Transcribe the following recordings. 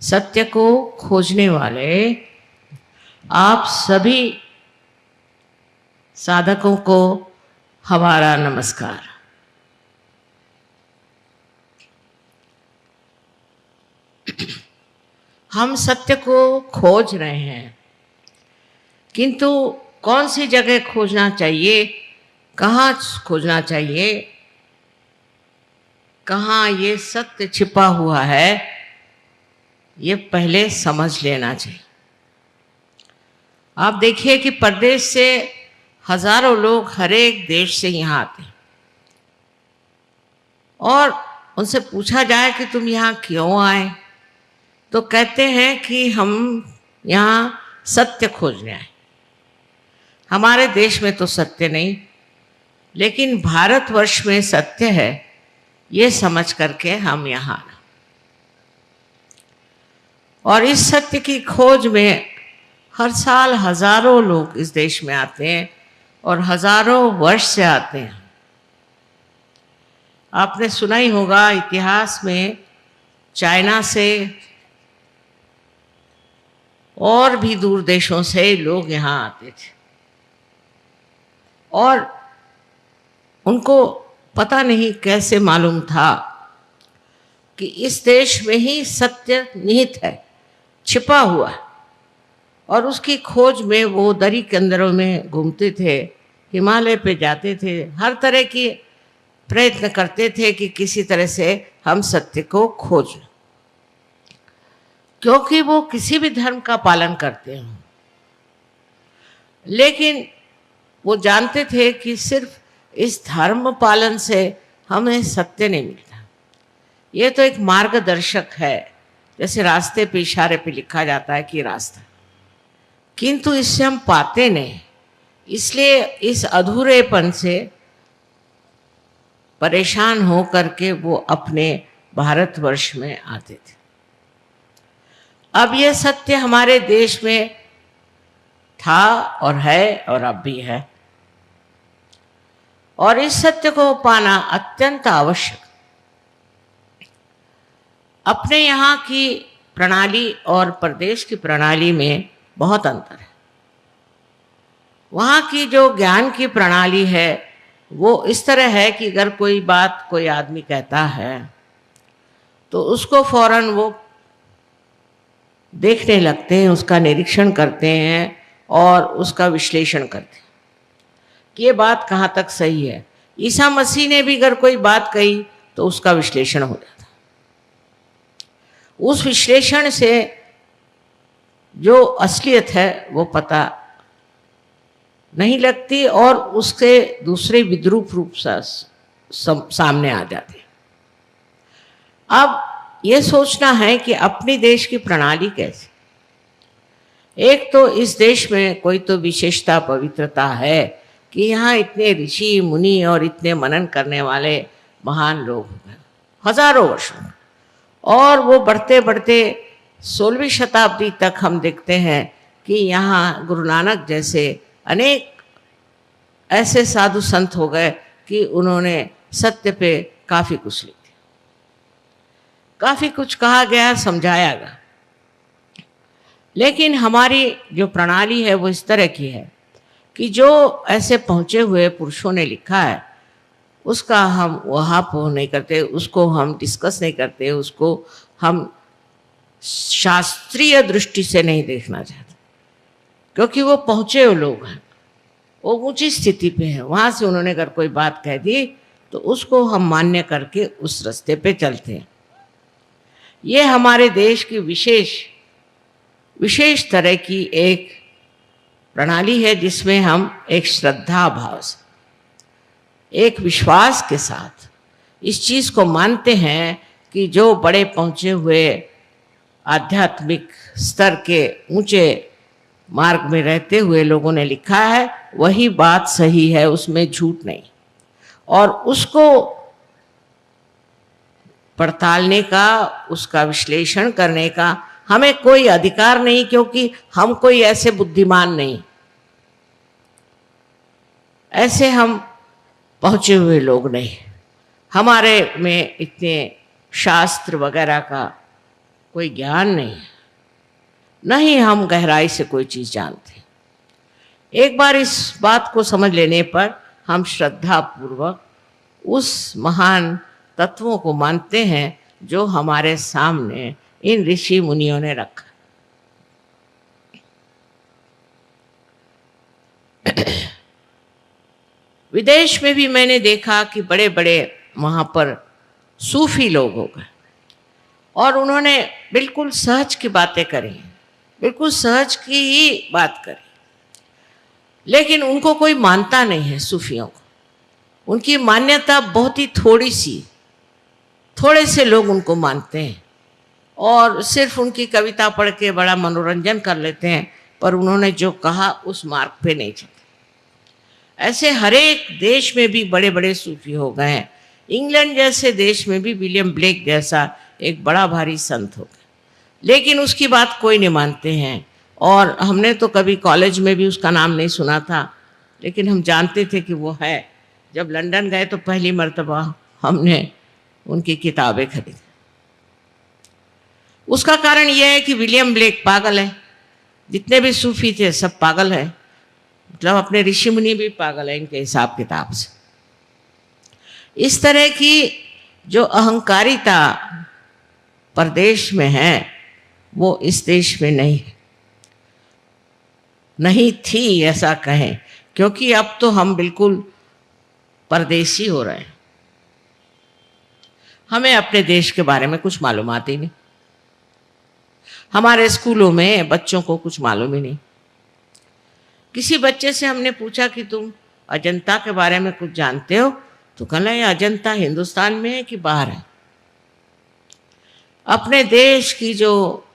सत्य को खोजने वाले आप सभी साधकों को हमारा नमस्कार। हम सत्य को खोज रहे हैं, किंतु कौन सी जगह खोजना चाहिए, कहाँ खोजना चाहिए, कहाँ ये सत्य छिपा हुआ है, ये पहले समझ लेना चाहिए। आप देखिए कि परदेश से हजारों लोग हर एक देश से यहाँ आते हैं और उनसे पूछा जाए कि तुम यहाँ क्यों आए, तो कहते हैं कि हम यहाँ सत्य खोजने आए। हमारे देश में तो सत्य नहीं, लेकिन भारतवर्ष में सत्य है, ये समझ करके हम यहाँ आए। और इस सत्य की खोज में हर साल हजारों लोग इस देश में आते हैं और हजारों वर्ष से आते हैं। आपने सुना ही होगा इतिहास में चाइना से और भी दूर देशों से लोग यहाँ आते थे और उनको पता नहीं कैसे मालूम था कि इस देश में ही सत्य निहित है, छिपा हुआ है। और उसकी खोज में वो दरी के अंदरों में घूमते थे, हिमालय पे जाते थे, हर तरह की प्रयत्न करते थे कि किसी तरह से हम सत्य को खोज, क्योंकि वो किसी भी धर्म का पालन करते हैं, लेकिन वो जानते थे कि सिर्फ इस धर्म पालन से हमें सत्य नहीं मिलता। ये तो एक मार्गदर्शक है, जैसे रास्ते पे इशारे पे लिखा जाता है कि रास्ता, किंतु इससे हम पाते नहीं। इसलिए इस अधूरेपन से परेशान हो करके वो अपने भारतवर्ष में आते थे। अब ये सत्य हमारे देश में था और है और अब भी है, और इस सत्य को पाना अत्यंत आवश्यक। अपने यहाँ की प्रणाली और प्रदेश की प्रणाली में बहुत अंतर है। वहाँ की जो ज्ञान की प्रणाली है वो इस तरह है कि अगर कोई बात कोई आदमी कहता है तो उसको फौरन वो देखने लगते हैं, उसका निरीक्षण करते हैं और उसका विश्लेषण करते हैं कि ये बात कहाँ तक सही है। ईसा मसीह ने भी अगर कोई बात कही तो उसका विश्लेषण हो जाता। उस विश्लेषण से जो असलियत है वो पता नहीं लगती और उसके दूसरे विद्रूप रूप सामने आ जाते हैं। अब ये सोचना है कि अपने देश की प्रणाली कैसी। एक तो इस देश में कोई तो विशेषता पवित्रता है कि यहाँ इतने ऋषि मुनि और इतने मनन करने वाले महान लोग हैं हजारों वर्षों, और वो बढ़ते बढ़ते 16वीं शताब्दी तक हम देखते हैं कि यहाँ गुरु नानक जैसे अनेक ऐसे साधु संत हो गए कि उन्होंने सत्य पे काफ़ी कुछ लिख दिया, काफ़ी कुछ कहा गया, समझाया गया। लेकिन हमारी जो प्रणाली है वो इस तरह की है कि जो ऐसे पहुँचे हुए पुरुषों ने लिखा है उसका हम वहाँ पोह नहीं करते, उसको हम डिस्कस नहीं करते, उसको हम शास्त्रीय दृष्टि से नहीं देखना चाहते, क्योंकि वो पहुँचे हुए लोग हैं, वो ऊंची स्थिति पे हैं। वहाँ से उन्होंने अगर कोई बात कह दी तो उसको हम मान्य करके उस रास्ते पे चलते हैं। ये हमारे देश की विशेष तरह की एक प्रणाली है, जिसमें हम एक श्रद्धा भाव से, एक विश्वास के साथ इस चीज़ को मानते हैं कि जो बड़े पहुँचे हुए आध्यात्मिक स्तर के ऊंचे मार्ग में रहते हुए लोगों ने लिखा है वही बात सही है, उसमें झूठ नहीं। और उसको पड़तालने का, उसका विश्लेषण करने का हमें कोई अधिकार नहीं, क्योंकि हम कोई ऐसे बुद्धिमान नहीं, ऐसे हम पहुँचे हुए लोग नहीं। हमारे में इतने शास्त्र वगैरह का कोई ज्ञान नहीं है, न ही हम गहराई से कोई चीज़ जानते। एक बार इस बात को समझ लेने पर हम श्रद्धा पूर्वक उस महान तत्वों को मानते हैं जो हमारे सामने इन ऋषि मुनियों ने रखा। विदेश में भी मैंने देखा कि बड़े बड़े वहाँ पर सूफी लोग हो गए और उन्होंने बिल्कुल सहज की बातें करी, बिल्कुल सहज की ही बात करी, लेकिन उनको कोई मानता नहीं है। सूफियों को उनकी मान्यता बहुत ही थोड़ी सी, थोड़े से लोग उनको मानते हैं और सिर्फ उनकी कविता पढ़ के बड़ा मनोरंजन कर लेते हैं, पर उन्होंने जो कहा उस मार्ग पे नहीं चलते। ऐसे हर एक देश में भी बड़े बड़े सूफी हो गए हैं। इंग्लैंड जैसे देश में भी विलियम ब्लेक जैसा एक बड़ा भारी संत हो गया, लेकिन उसकी बात कोई नहीं मानते हैं। और हमने तो कभी कॉलेज में भी उसका नाम नहीं सुना था, लेकिन हम जानते थे कि वो है। जब लंदन गए तो पहली मर्तबा हमने उनकी किताबें खरीदी। उसका कारण यह है कि विलियम ब्लेक पागल है, जितने भी सूफी थे सब पागल है, मतलब अपने ऋषि मुनि भी पागल है इनके हिसाब किताब से। इस तरह की जो अहंकारिता परदेश में है वो इस देश में नहीं थी ऐसा कहें, क्योंकि अब तो हम बिल्कुल परदेशी हो रहे हैं। हमें अपने देश के बारे में कुछ मालूमात ही नहीं, हमारे स्कूलों में बच्चों को कुछ मालूम ही नहीं। किसी बच्चे से हमने पूछा कि तुम अजंता के बारे में कुछ जानते हो, तो कहना ये अजंता हिंदुस्तान में है कि बाहर है। अपने देश की जो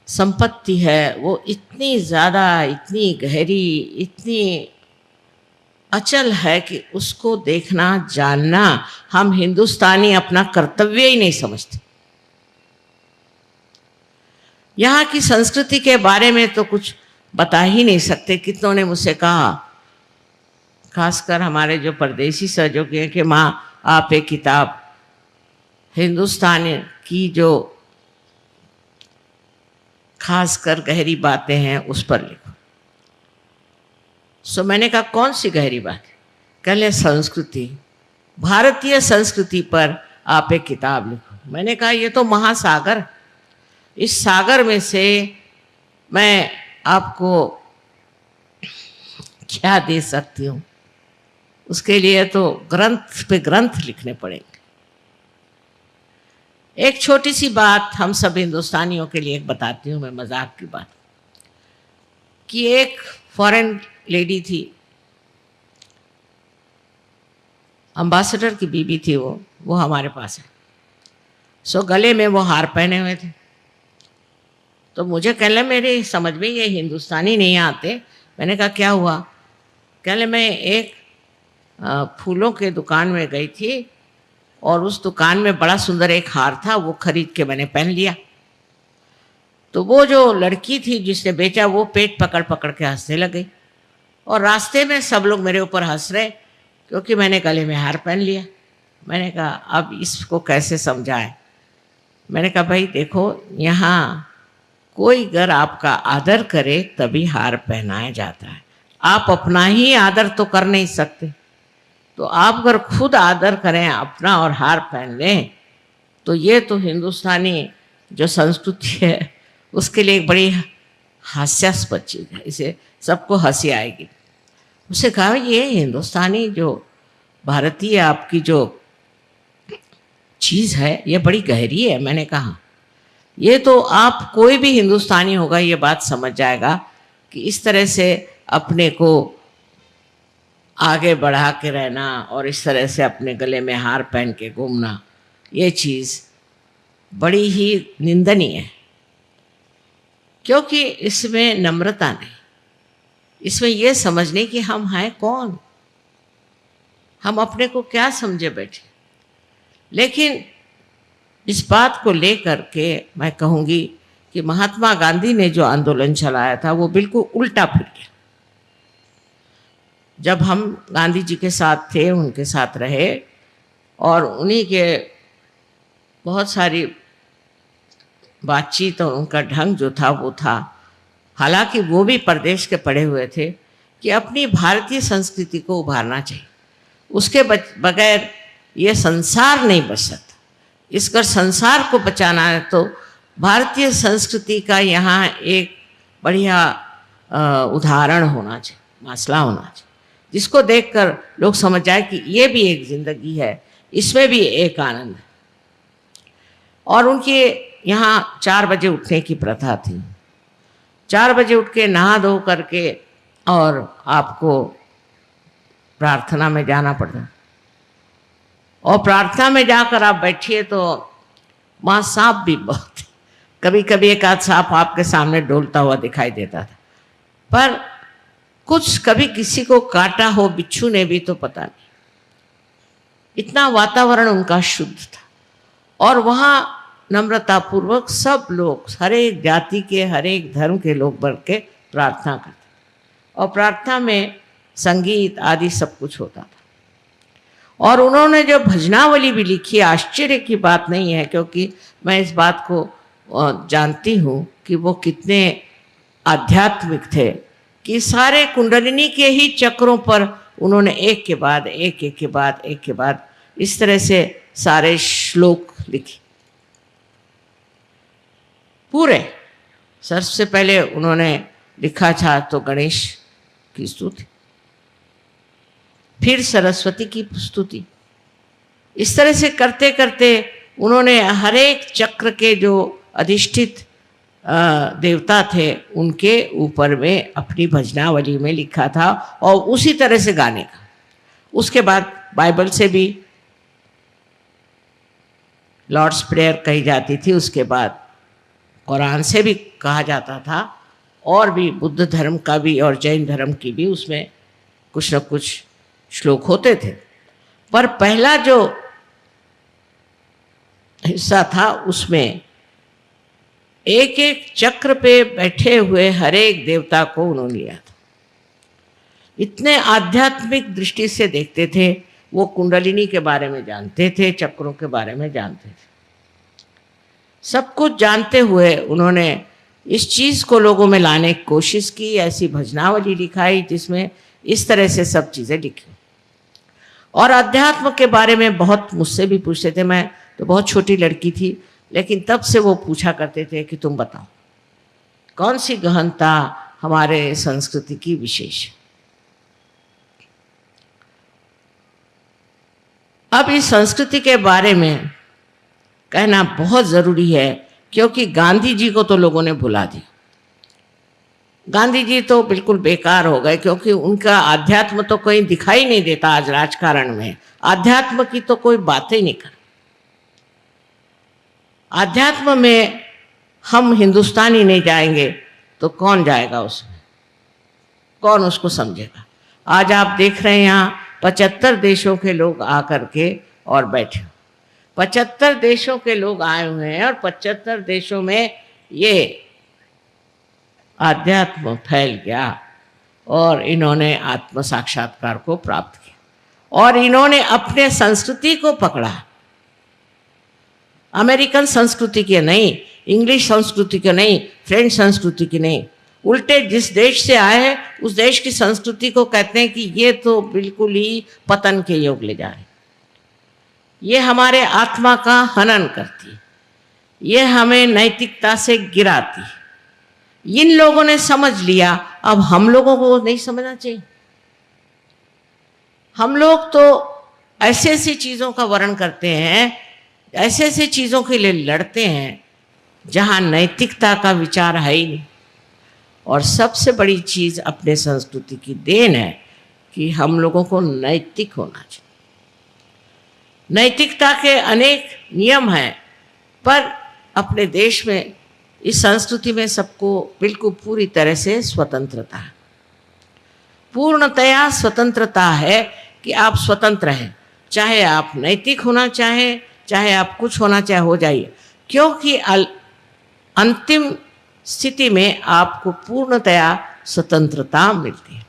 संपत्ति है वो इतनी ज़्यादा, इतनी गहरी, इतनी अचल है कि उसको देखना, जानना हम हिंदुस्तानी अपना कर्तव्य ही नहीं समझते। यहाँ की संस्कृति के बारे में तो कुछ बता ही नहीं सकते। कितनों ने मुझसे कहा, खासकर हमारे जो परदेशी सहयोगी हैं, कि माँ आप एक किताब हिंदुस्तान की जो खासकर गहरी बातें हैं उस पर लिखो। सो मैंने कहा कौन सी गहरी बात? कहले संस्कृति, भारतीय संस्कृति पर आप एक किताब लिखो। मैंने कहा ये तो महासागर, इस सागर में से मैं आपको क्या दे सकती हूँ? उसके लिए तो ग्रंथ पे ग्रंथ लिखने पड़ेंगे। एक छोटी सी बात हम सब हिंदुस्तानियों के लिए एक बताती हूँ मैं, मजाक की बात, कि एक फॉरेन लेडी थी, अम्बासडर की बीबी थी वो हमारे पास है। सो गले में वो हार पहने हुए थे, तो मुझे कहले मेरे समझ में ये हिंदुस्तानी नहीं आते। मैंने कहा क्या हुआ? कहले मैं एक फूलों के दुकान में गई थी और उस दुकान में बड़ा सुंदर एक हार था, वो खरीद के मैंने पहन लिया। तो वो जो लड़की थी जिसने बेचा वो पेट पकड़ पकड़ के हंसने लग गई और रास्ते में सब लोग मेरे ऊपर हंस रहे क्योंकि मैंने गले में हार पहन लिया। मैंने कहा अब इसको कैसे समझाएं? मैंने कहा भाई देखो, यहाँ कोई अगर आपका आदर करे तभी हार पहनाया जाता है। आप अपना ही आदर तो कर नहीं सकते, तो आप अगर खुद आदर करें अपना और हार पहन लें तो ये तो हिंदुस्तानी जो संस्कृति है उसके लिए एक बड़ी हास्यास्पद चीज़ है, इसे सबको हंसी आएगी। उससे कहा ये हिंदुस्तानी जो भारतीय आपकी जो चीज़ है ये बड़ी गहरी है। मैंने कहा ये तो आप कोई भी हिंदुस्तानी होगा ये बात समझ जाएगा कि इस तरह से अपने को आगे बढ़ा के रहना और इस तरह से अपने गले में हार पहन के घूमना, ये चीज़ बड़ी ही निंदनीय है, क्योंकि इसमें नम्रता नहीं, इसमें यह समझने कि हम हैं कौन, हम अपने को क्या समझे बैठे। लेकिन इस बात को लेकर के मैं कहूँगी कि महात्मा गांधी ने जो आंदोलन चलाया था वो बिल्कुल उल्टा फिर गया। जब हम गांधी जी के साथ थे, उनके साथ रहे और उन्हीं के बहुत सारी बातचीत और उनका ढंग जो था वो था, हालांकि वो भी परदेश के पढ़े हुए थे, कि अपनी भारतीय संस्कृति को उभारना चाहिए। उसके बगैर ये संसार नहीं बच सकता। इसका संसार को बचाना है तो भारतीय संस्कृति का यहाँ एक बढ़िया उदाहरण होना चाहिए, मसला होना चाहिए, जिसको देखकर लोग समझ जाए कि ये भी एक जिंदगी है, इसमें भी एक आनंद है। और उनके यहाँ 4 बजे उठने की प्रथा थी। 4 बजे उठ के नहा धो करके और आपको प्रार्थना में जाना पड़ता, और प्रार्थना में जाकर आप बैठिए तो वहाँ सांप भी बहुत, कभी कभी एक आध सांप आपके सामने डोलता हुआ दिखाई देता था, पर कुछ कभी किसी को काटा हो बिच्छू ने भी तो पता नहीं। इतना वातावरण उनका शुद्ध था। और वहाँ नम्रतापूर्वक सब लोग, हर एक जाति के, हर एक धर्म के लोग बढ़ के प्रार्थना करते, और प्रार्थना में संगीत आदि सब कुछ होता था। और उन्होंने जो भजनावली भी लिखी, आश्चर्य की बात नहीं है, क्योंकि मैं इस बात को जानती हूँ कि वो कितने आध्यात्मिक थे, कि सारे कुंडलिनी के ही चक्रों पर उन्होंने एक के बाद एक, एक के बाद एक के बाद इस तरह से सारे श्लोक लिखे पूरे। सबसे पहले उन्होंने लिखा था तो गणेश की स्तुति, फिर सरस्वती की स्तुति। इस तरह से करते करते उन्होंने हर एक चक्र के जो अधिष्ठित देवता थे उनके ऊपर में अपनी भजनावली में लिखा था, और उसी तरह से गाने का। उसके बाद बाइबल से भी लॉर्ड्स प्रेयर कही जाती थी, उसके बाद कुरान से भी कहा जाता था, और भी बुद्ध धर्म का भी और जैन धर्म की भी उसमें कुछ न कुछ श्लोक होते थे। पर पहला जो हिस्सा था उसमें एक एक चक्र पे बैठे हुए हर एक देवता को उन्होंने लिया था। इतने आध्यात्मिक दृष्टि से देखते थे वो। कुंडलिनी के बारे में जानते थे, चक्रों के बारे में जानते थे, सब कुछ जानते हुए उन्होंने इस चीज़ को लोगों में लाने की कोशिश की। ऐसी भजनावली लिखाई जिसमें इस तरह से सब चीज़ें लिखी। और अध्यात्म के बारे में बहुत मुझसे भी पूछते थे। मैं तो बहुत छोटी लड़की थी, लेकिन तब से वो पूछा करते थे कि तुम बताओ कौन सी गहनता हमारे संस्कृति की विशेष है। अब इस संस्कृति के बारे में कहना बहुत ज़रूरी है, क्योंकि गांधी जी को तो लोगों ने भुला दिया। गांधी जी तो बिल्कुल बेकार हो गए, क्योंकि उनका अध्यात्म तो कोई दिखाई नहीं देता। आज राजकारण में अध्यात्म की तो कोई बात ही नहीं कर। अध्यात्म में हम हिंदुस्तानी नहीं जाएंगे तो कौन जाएगा उसमें, कौन उसको समझेगा। आज आप देख रहे हैं यहाँ 75 देशों के लोग आकर के और बैठे। 75 देशों के लोग आए हुए हैं, और 75 देशों में ये आध्यात्म फैल गया, और इन्होंने आत्म साक्षात्कार को प्राप्त किया, और इन्होंने अपने संस्कृति को पकड़ा। अमेरिकन संस्कृति के नहीं, इंग्लिश संस्कृति के नहीं, फ्रेंच संस्कृति की नहीं, उल्टे जिस देश से आए हैं उस देश की संस्कृति को कहते हैं कि ये तो बिल्कुल ही पतन के योग ले जा रहे, ये हमारे आत्मा का हनन करती, ये हमें नैतिकता से गिराती। इन लोगों ने समझ लिया, अब हम लोगों को नहीं समझना चाहिए। हम लोग तो ऐसे ऐसी चीज़ों का वर्णन करते हैं, ऐसे ऐसे चीज़ों के लिए लड़ते हैं जहाँ नैतिकता का विचार है ही नहीं। और सबसे बड़ी चीज़ अपने संस्कृति की देन है कि हम लोगों को नैतिक होना चाहिए। नैतिकता के अनेक नियम हैं, पर अपने देश में इस संस्कृति में सबको बिल्कुल पूरी तरह से स्वतंत्रता है, पूर्णतया स्वतंत्रता है कि आप स्वतंत्र हैं। चाहे आप नैतिक होना चाहें, चाहे आप कुछ होना चाहे, हो जाइए, क्योंकि अंतिम स्थिति में आपको पूर्णतया स्वतंत्रता मिलती है।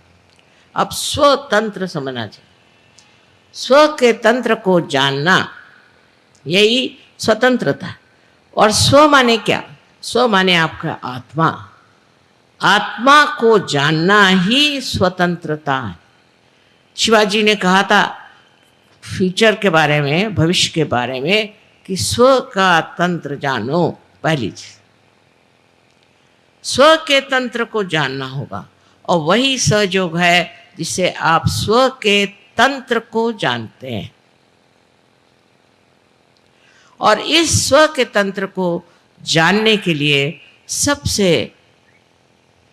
अब स्वतंत्र समझना चाहिए, स्व के तंत्र को जानना, यही स्वतंत्रता है। और स्व माने क्या? स्व माने आपका आत्मा। आत्मा को जानना ही स्वतंत्रता है। शिवाजी ने कहा था फ्यूचर के बारे में, भविष्य के बारे में, कि स्व का तंत्र जानो। पहली चीज स्व के तंत्र को जानना होगा, और वही सहयोग है जिससे आप स्व के तंत्र को जानते हैं। और इस स्व के तंत्र को जानने के लिए सबसे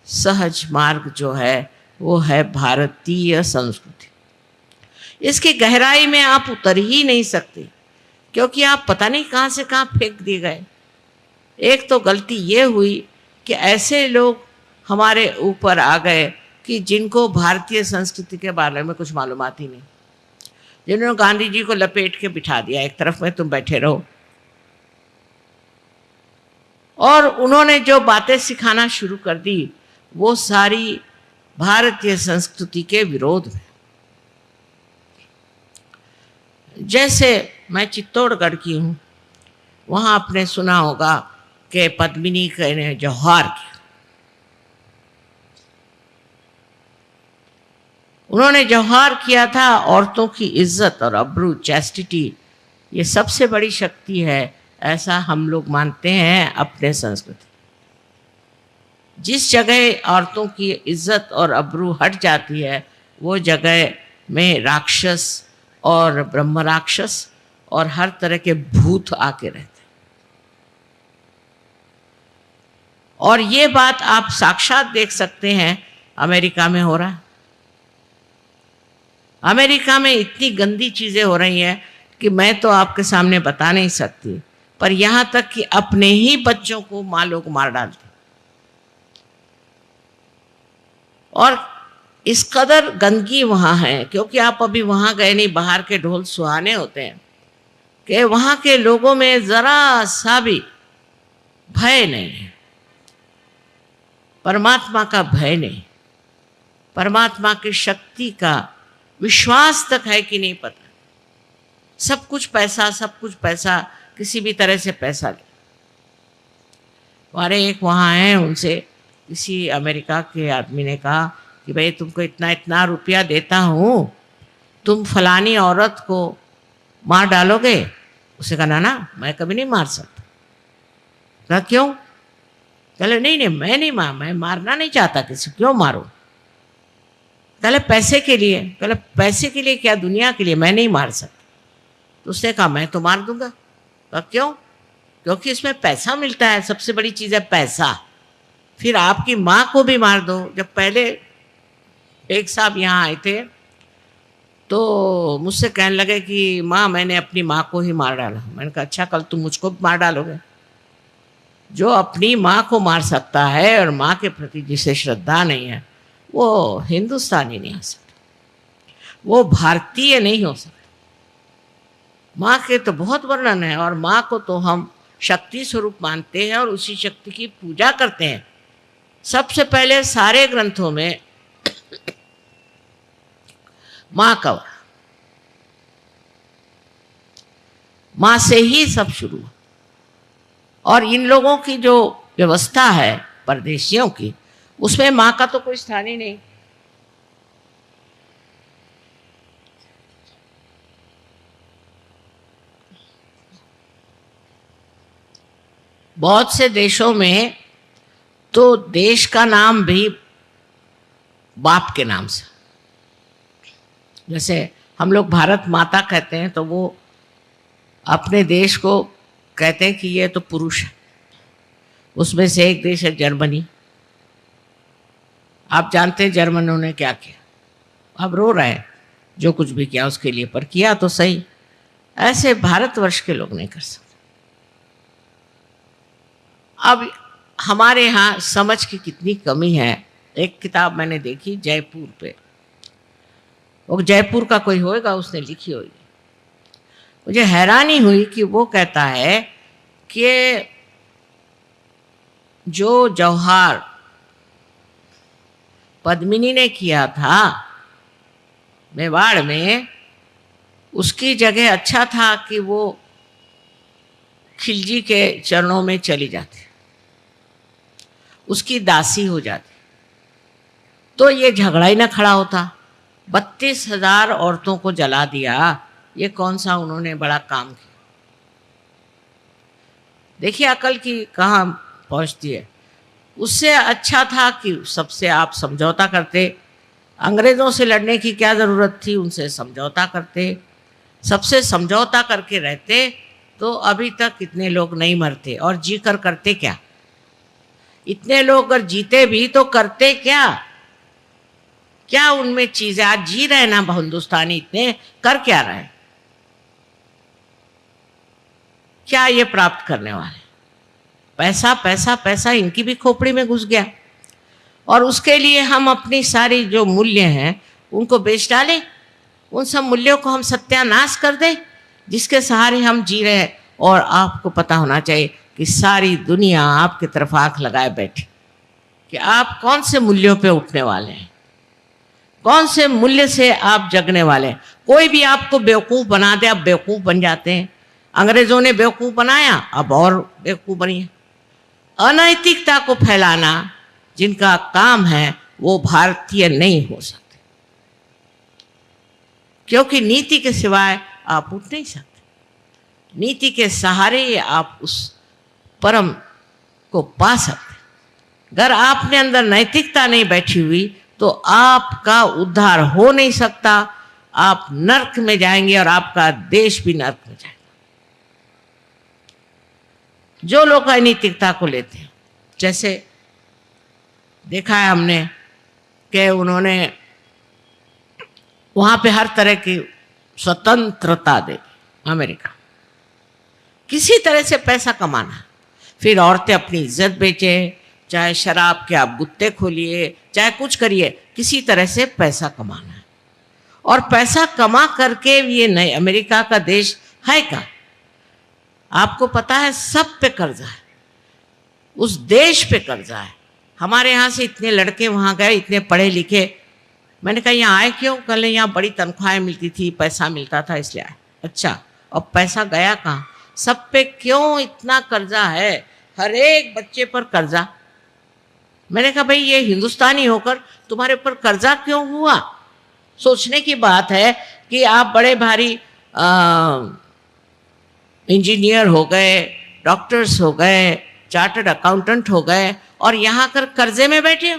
सहज मार्ग जो है वो है भारतीय संस्कृति। इसकी गहराई में आप उतर ही नहीं सकते, क्योंकि आप पता नहीं कहाँ से कहाँ फेंक दिए गए। एक तो गलती ये हुई कि ऐसे लोग हमारे ऊपर आ गए कि जिनको भारतीय संस्कृति के बारे में कुछ मालूमात ही नहीं, जिन्होंने गांधी जी को लपेट के बिठा दिया एक तरफ में, तुम बैठे रहो। और उन्होंने जो बातें सिखाना शुरू कर दी वो सारी भारतीय संस्कृति के विरोध में। जैसे मैं चित्तौड़गढ़ की हूँ, वहाँ आपने सुना होगा कि पद्मिनी ने जौहर किया। उन्होंने जौहर किया था औरतों की इज्जत और अब्रू, चैस्टिटी, ये सबसे बड़ी शक्ति है, ऐसा हम लोग मानते हैं अपने संस्कृति। जिस जगह औरतों की इज्जत और अब्रू हट जाती है वो जगह में राक्षस और ब्रह्म राक्षस और हर तरह के भूत आके रहते हैं। और ये बात आप साक्षात देख सकते हैं अमेरिका में हो रहा है। अमेरिका में इतनी गंदी चीज़ें हो रही हैं कि मैं तो आपके सामने बता नहीं सकती, पर यहाँ तक कि अपने ही बच्चों को माँ लोग मार डालते। और इस कदर गंदगी वहाँ है, क्योंकि आप अभी वहाँ गए नहीं, बाहर के ढोल सुहाने होते हैं, कि वहाँ के लोगों में ज़रा सा भी भय नहीं है, परमात्मा का भय नहीं, परमात्मा की शक्ति का विश्वास तक है कि नहीं पता। सब कुछ पैसा, सब कुछ पैसा, किसी भी तरह से पैसा ले। हमारे एक वहाँ हैं, उनसे किसी अमेरिका के आदमी ने कहा कि भाई तुमको इतना इतना रुपया देता हूँ, तुम फलानी औरत को मार डालोगे? उसे कहा ना मैं कभी नहीं मार सकता। कहा क्यों? कहले नहीं मैं मारना नहीं चाहता किसी, क्यों मारूं? कहले पैसे के लिए। कहले पैसे के लिए क्या? दुनिया के लिए मैं नहीं मार सकता। तो उसने कहा मैं तो मार दूंगा। कहा क्यों? क्योंकि इसमें पैसा मिलता है, सबसे बड़ी चीज़ है पैसा। फिर आपकी माँ को भी मार दो। जब पहले एक साहब यहाँ आए थे तो मुझसे कहने लगे कि माँ मैंने अपनी माँ को ही मार डाला। मैंने कहा अच्छा, कल तुम मुझको भी मार डालोगे? जो अपनी माँ को मार सकता है और माँ के प्रति जिसे श्रद्धा नहीं है वो हिंदुस्तानी नहीं हो सकता, वो भारतीय नहीं हो सकता। माँ के तो बहुत वर्णन है, और माँ को तो हम शक्ति स्वरूप मानते हैं और उसी शक्ति की पूजा करते हैं। सबसे पहले सारे ग्रंथों में माँ का, माँ से ही सब शुरू हुआ। और इन लोगों की जो व्यवस्था है परदेशियों की, उसमें माँ का तो कोई स्थान ही नहीं। बहुत से देशों में तो देश का नाम भी बाप के नाम से, जैसे हम लोग भारत माता कहते हैं तो वो अपने देश को कहते हैं कि ये तो पुरुष है। उसमें से एक देश है जर्मनी। आप जानते हैं जर्मनों ने क्या किया? अब रो रहे हैं जो कुछ भी किया उसके लिए, पर किया तो सही। ऐसे भारतवर्ष के लोग नहीं कर सकते। अब हमारे यहाँ समझ की कितनी कमी है। एक किताब मैंने देखी जयपुर पे, वो जयपुर का कोई होएगा उसने लिखी होगी। मुझे हैरानी हुई कि वो कहता है कि जो जौहर पद्मिनी ने किया था मेवाड़ में, उसकी जगह अच्छा था कि वो खिलजी के चरणों में चली जाती। उसकी दासी हो जाती, तो ये झगड़ा ही ना खड़ा होता। 32,000 औरतों को जला दिया, ये कौन सा उन्होंने बड़ा काम किया। देखिए अकल की कहाँ पहुंचती है। उससे अच्छा था कि सबसे आप समझौता करते। अंग्रेज़ों से लड़ने की क्या ज़रूरत थी, उनसे समझौता करते, सबसे समझौता करके रहते, तो अभी तक इतने लोग नहीं मरते। और जी कर करते क्या? इतने लोग अगर जीते भी तो करते क्या? क्या उनमें चीज़ें, आज जी रहे ना हिंदुस्तानी, इतने कर क्या रहे? क्या ये प्राप्त करने वाले? पैसा पैसा पैसा इनकी भी खोपड़ी में घुस गया, और उसके लिए हम अपनी सारी जो मूल्य हैं उनको बेच डालें। उन सब मूल्यों को हम सत्यानाश कर दें जिसके सहारे हम जी रहे हैं। और आपको पता होना चाहिए कि सारी दुनिया आपकी तरफ आंख लगाए बैठी कि आप कौन से मूल्यों पे उठने वाले हैं, कौन से मूल्य से आप जगने वाले हैं। कोई भी आपको बेवकूफ़ बना दे, आप बेवकूफ़ बन जाते हैं। अंग्रेज़ों ने बेवकूफ़ बनाया, अब और बेवकूफ़ बनिए। अनैतिकता को फैलाना जिनका काम है वो भारतीय नहीं हो सकते, क्योंकि नीति के सिवाय आप उठ नहीं सकते। नीति के सहारे आप उस परम को पा सकते। अगर आपने अंदर नैतिकता नहीं बैठी हुई तो आपका उद्धार हो नहीं सकता। आप नर्क में जाएंगे और आपका देश भी नर्क में जाएगा। जो लोग अनैतिकता को लेते हैं, जैसे देखा है हमने कि उन्होंने वहाँ पे हर तरह की स्वतंत्रता दे अमेरिका, किसी तरह से पैसा कमाना। फिर औरतें अपनी इज्जत बेचे, चाहे शराब के आप गुत्ते खोलिए, चाहे कुछ करिए, किसी तरह से पैसा कमाना है। और पैसा कमा करके ये नए अमेरिका का देश है क्या? आपको पता है सब पे कर्जा है, उस देश पे कर्जा है। हमारे यहाँ से इतने लड़के वहाँ गए, इतने पढ़े लिखे। मैंने कहा यहाँ आए क्यों? कल यहाँ बड़ी तनख्वाहें मिलती थी, पैसा मिलता था इसलिए आए। अच्छा, और पैसा गया कहाँ? सब पे क्यों इतना कर्जा है? हर एक बच्चे पर कर्जा। मैंने कहा भाई ये हिंदुस्तानी होकर तुम्हारे ऊपर कर्जा क्यों हुआ? सोचने की बात है कि आप बड़े भारी इंजीनियर हो गए, डॉक्टर्स हो गए, चार्टर्ड अकाउंटेंट हो गए, और यहाँ कर कर्जे में बैठे हो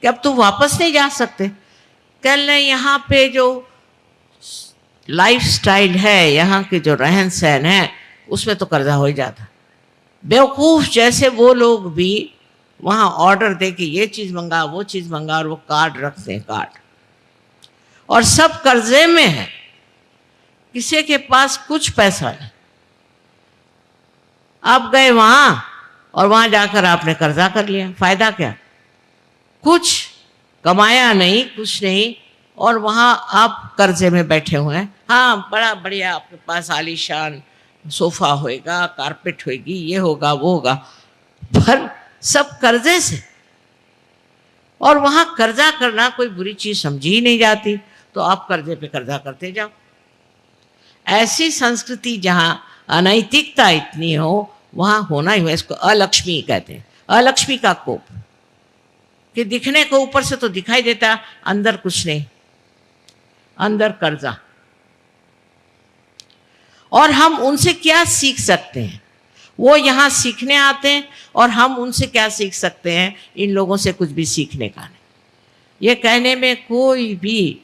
कि अब तुम वापस नहीं जा सकते। कल ने यहाँ पे जो लाइफस्टाइल है, यहाँ के जो रहन सहन है, उसमें तो कर्जा हो ही जाता। बेवकूफ़ जैसे वो लोग भी वहाँ ऑर्डर दे के ये चीज़ मंगा, वो चीज़ मंगा, और वो कार्ड रखते हैं, कार्ड, और सब कर्जे में है। किसी के पास कुछ पैसा नहीं। आप गए वहाँ और वहाँ जाकर आपने कर्जा कर लिया, फायदा क्या? कुछ कमाया नहीं, कुछ नहीं, और वहाँ आप कर्जे में बैठे हुए हैं। हाँ, बड़ा बढ़िया आपके पास आलीशान सोफा होएगा, कारपेट होएगी, ये होगा वो होगा, पर सब कर्जे से। और वहाँ कर्जा करना कोई बुरी चीज़ समझी ही नहीं जाती, तो आप कर्जे पे कर्जा करते जाओ। ऐसी संस्कृति जहाँ अनैतिकता इतनी हो, वहाँ होना ही है। इसको अलक्ष्मी कहते हैं, अलक्ष्मी का कोप, कि दिखने को ऊपर से तो दिखाई देता, अंदर कुछ नहीं, अंदर कर्जा। और हम उनसे क्या सीख सकते हैं? वो यहाँ सीखने आते हैं, और हम उनसे क्या सीख सकते हैं? इन लोगों से कुछ भी सीखने का नहीं। ये कहने में कोई भी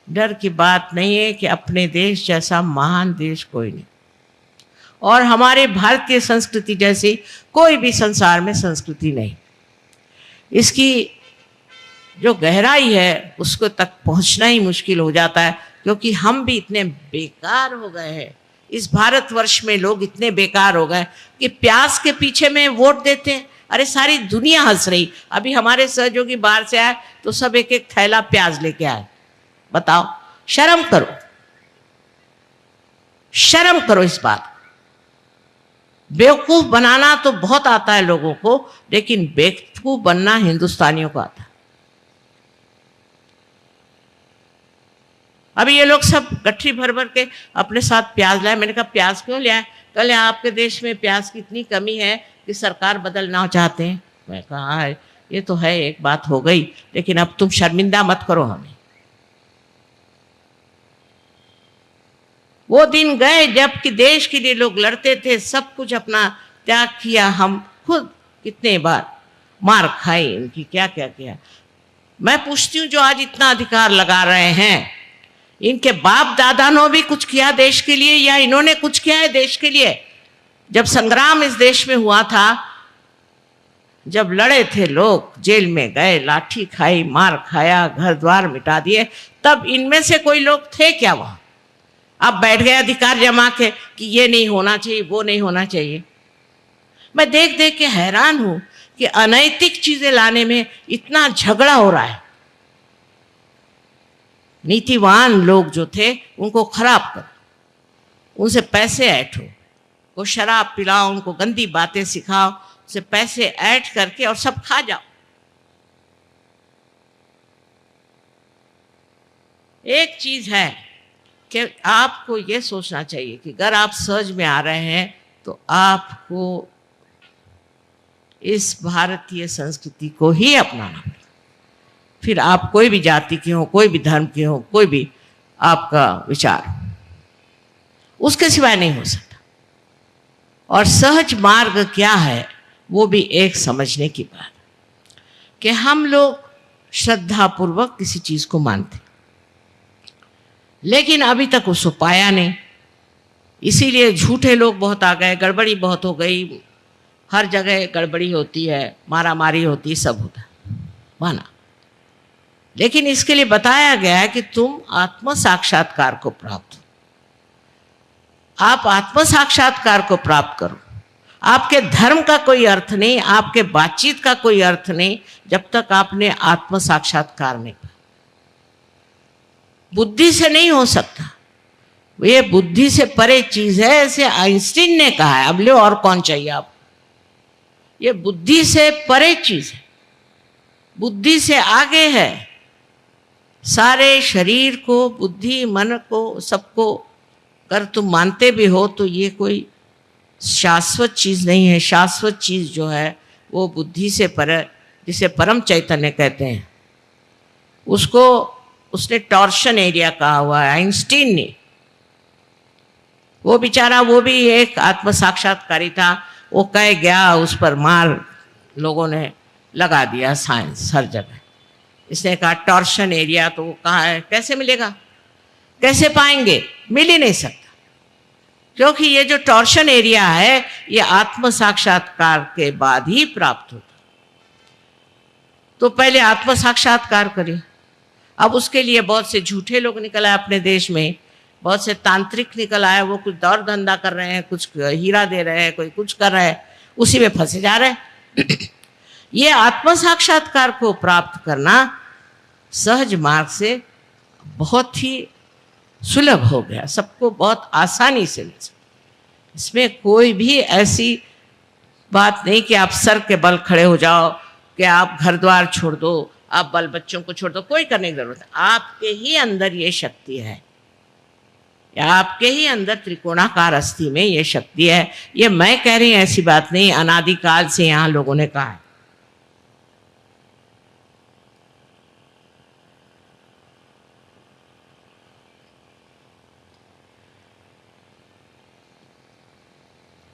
डर की बात नहीं है कि अपने देश जैसा महान देश कोई नहीं, और हमारे भारतीय संस्कृति जैसी कोई भी संसार में संस्कृति नहीं। इसकी जो गहराई है उसको तक पहुंचना ही मुश्किल हो जाता है, क्योंकि हम भी इतने बेकार हो गए हैं। इस भारतवर्ष में लोग इतने बेकार हो गए कि प्याज के पीछे में वोट देते हैं। अरे सारी दुनिया हंस रही। अभी हमारे सहयोगी बाहर से आए तो सब एक एक थैला प्याज लेके आए। बताओ, शर्म करो, शर्म करो इस बात। बेवकूफ बनाना तो बहुत आता है लोगों को, लेकिन बेवकूफ बनना हिंदुस्तानियों को आता है। अभी ये लोग सब गठरी भर भर के अपने साथ प्याज लाए। मैंने कहा प्याज क्यों लिया है? कल आपके देश में प्याज की इतनी कमी है कि सरकार बदलना चाहते हैं। मैं कहा है ये तो है, एक बात हो गई, लेकिन अब तुम शर्मिंदा मत करो हमें। वो दिन गए जबकि देश के लिए लोग लड़ते थे, सब कुछ अपना त्याग किया। हम खुद कितने बार मार खाई इनकी, क्या क्या किया। मैं पूछती हूँ जो आज इतना अधिकार लगा रहे हैं, इनके बाप दादा ने भी कुछ किया देश के लिए या इन्होंने कुछ किया है देश के लिए? जब संग्राम इस देश में हुआ था, जब लड़े थे लोग, जेल में गए, लाठी खाई, मार खाया, घर द्वार मिटा दिए, तब इनमें से कोई लोग थे क्या वहां? अब बैठ गए अधिकार जमा के कि ये नहीं होना चाहिए, वो नहीं होना चाहिए। मैं देख देख के हैरान हूं कि अनैतिक चीजें लाने में इतना झगड़ा हो रहा है। नीतिवान लोग जो थे उनको खराब करो, उनसे पैसे ऐंठो, को शराब पिलाओ, उनको गंदी बातें सिखाओ, उनसे पैसे ऐंठ करके और सब खा जाओ। एक चीज है कि आपको ये सोचना चाहिए कि अगर आप सहज में आ रहे हैं तो आपको इस भारतीय संस्कृति को ही अपनाना पड़ेगा। फिर आप कोई भी जाति के हो, कोई भी धर्म के हो, कोई भी आपका विचार, उसके सिवाय नहीं हो सकता। और सहज मार्ग क्या है वो भी एक समझने की बात कि हम लोग श्रद्धापूर्वक किसी चीज को मानते, लेकिन अभी तक उसको पाया नहीं, इसीलिए झूठे लोग बहुत आ गए, गड़बड़ी बहुत हो गई, हर जगह गड़बड़ी होती है, मारा मारी होती है, सब होता है, माना। लेकिन इसके लिए बताया गया है कि तुम आत्म साक्षात्कार को प्राप्त हो। आप आत्म साक्षात्कार को प्राप्त करो। आपके धर्म का कोई अर्थ नहीं, आपके बातचीत का कोई अर्थ नहीं जब तक आपने आत्म साक्षात्कार नहीं किया। बुद्धि से नहीं हो सकता, ये बुद्धि से परे चीज है, ऐसे आइंस्टीन ने कहा है। अब लो और कौन चाहिए आप? ये बुद्धि से परे चीज है, बुद्धि से आगे है। सारे शरीर को, बुद्धि, मन को, सबको अगर तुम मानते भी हो तो ये कोई शाश्वत चीज नहीं है। शाश्वत चीज जो है वो बुद्धि से परे, जिसे परम चैतन्य कहते हैं, उसको उसने टॉर्शन एरिया कहा हुआ है आइंस्टीन ने। वो बेचारा, वो भी एक आत्म साक्षात्कारी था, वो कह गया, उस पर मार लोगों ने लगा दिया, साइंस हर जगह। इसने कहा टॉर्शन एरिया, तो वो कहा है कैसे मिलेगा, कैसे पाएंगे? मिल ही नहीं सकता, क्योंकि ये जो टॉर्शन एरिया है ये आत्म साक्षात्कार के बाद ही प्राप्त होता। तो पहले आत्म साक्षात्कार करिए। अब उसके लिए बहुत से झूठे लोग निकल आए अपने देश में, बहुत से तांत्रिक निकल आए, वो कुछ दौर धंधा कर रहे हैं, कुछ हीरा दे रहे हैं, कोई कुछ कर रहा है, उसी में फंसे जा रहे हैं। ये आत्म साक्षात्कार को प्राप्त करना सहज मार्ग से बहुत ही सुलभ हो गया, सबको बहुत आसानी से मिल सकता। इसमें कोई भी ऐसी बात नहीं कि आप सर के बल खड़े हो जाओ, कि आप घर द्वार छोड़ दो, आप बाल बच्चों को छोड़ दो, कोई करने की जरूरत है। आपके ही अंदर ये शक्ति है, आपके ही अंदर त्रिकोणाकार अस्थि में ये शक्ति है। ये मैं कह रही हूं, ऐसी बात नहीं, अनादिकाल से यहाँ लोगों ने कहा है।